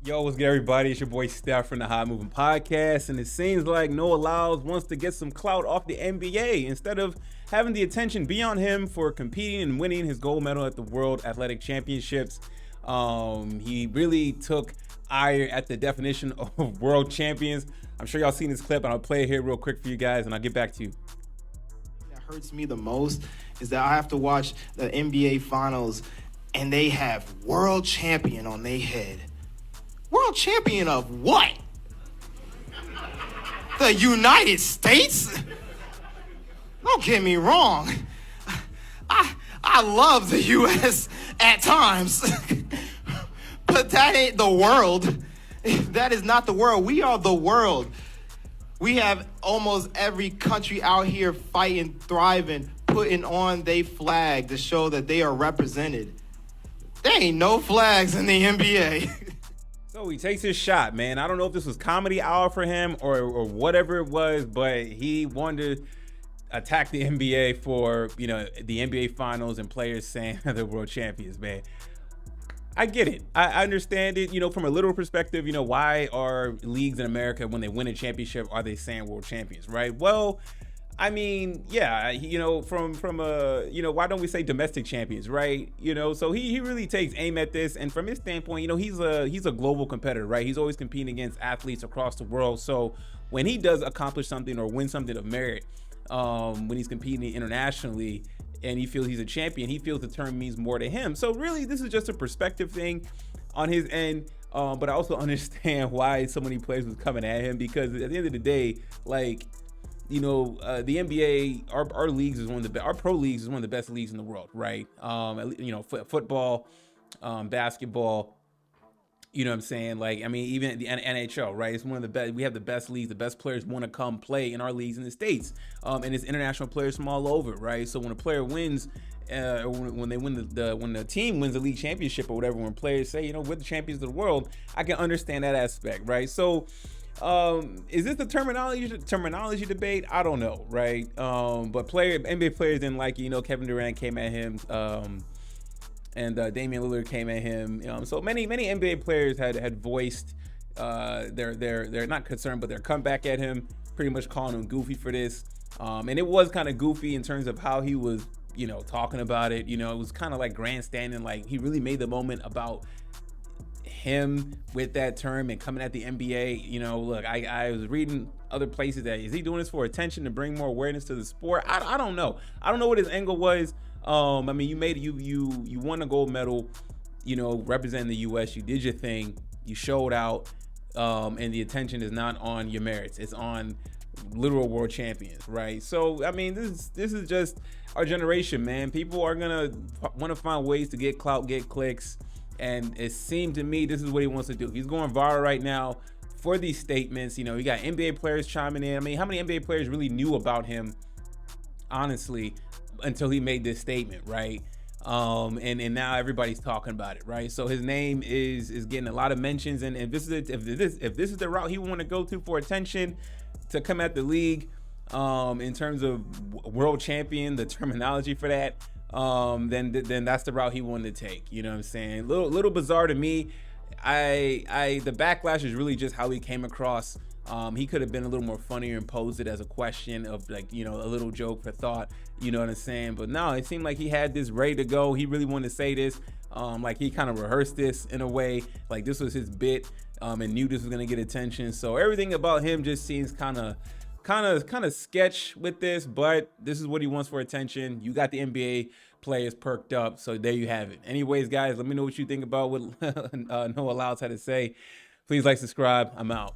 Yo, what's good, everybody? It's your boy Steph from the High Moving Podcast, and it seems like Noah Lyles wants to get some clout off the NBA instead of having the attention be on him for competing and winning his gold medal at the World Athletic Championships. He really took ire at the definition of world champions. I'm sure y'all seen this clip, and I'll play it here real quick for you guys, and I'll get back to you. That hurts me the most is that I have to watch the NBA Finals, and they have world champion on their head. World champion of what? The United States? Don't get me wrong. I love the U.S. at times. But that ain't the world. That is not the world. We are the world. We have almost every country out here fighting, thriving, putting on their flag to show that they are represented. There ain't no flags in the NBA. So he takes his shot, man. I don't know if this was comedy hour for him or whatever it was, but he wanted to attack the NBA for, the NBA Finals and players saying they're world champions, man. I get it. I understand it, from a literal perspective, why are leagues in America, when they win a championship, are they saying world champions, right? Well, I mean, yeah, from why don't we say domestic champions, right? So he really takes aim at this, and from his standpoint, he's a global competitor, right? He's always competing against athletes across the world. So when he does accomplish something or win something of merit, when he's competing internationally and he feels he's a champion, he feels the term means more to him. So really, this is just a perspective thing on his end. But I also understand why so many players was coming at him, because at the end of the day, the NBA, our leagues is our pro leagues is one of the best leagues in the world, right? Football, basketball, you know what I'm saying? Even the NHL, right? It's one of the best. We have the best leagues. The best players want to come play in our leagues in the States. And it's international players from all over, right? So when a player wins, or when they win when the team wins the league championship or whatever, when players say, we're the champions of the world, I can understand that aspect, right? So, is this the terminology debate? I don't know, right? But NBA players didn't like it. Kevin Durant came at him, and Damian Lillard came at him. So many NBA players had voiced they're not concerned, but their comeback at him, pretty much calling him goofy for this. And it was kind of goofy in terms of how he was, talking about it. It was kind of like grandstanding, like he really made the moment about him with that term and coming at the NBA. Look, I was reading other places that is he doing this for attention to bring more awareness to the sport? I don't know. I don't know what his angle was. You won a gold medal, representing the US. You did your thing. You showed out, and the attention is not on your merits. It's on literal world champions, right? So this is just our generation, man. People are gonna want to find ways to get clout, get clicks. And it seemed to me this is what he wants to do. He's going viral right now for these statements. You got NBA players chiming in. How many NBA players really knew about him, honestly, until he made this statement, right? And now everybody's talking about it, right? So his name is getting a lot of mentions. And if this is the route he want to go to for attention, to come at the league, in terms of world champion, the terminology for that, then that's the route he wanted to take. You know what I'm saying? Little bizarre to me. The backlash is really just how he came across. He could have been a little more funnier and posed it as a question of a little joke for thought. You know what I'm saying? But no, it seemed like he had this ready to go. He really wanted to say this. Like he kind of rehearsed this in a way. Like this was his bit, and knew this was gonna get attention. So everything about him just seems kind of sketch with this, but this is what he wants for attention. You got the NBA players perked up, so there you have it. Anyways, guys, let me know what you think about what Noah Lyles had to say. Please like, subscribe. I'm out.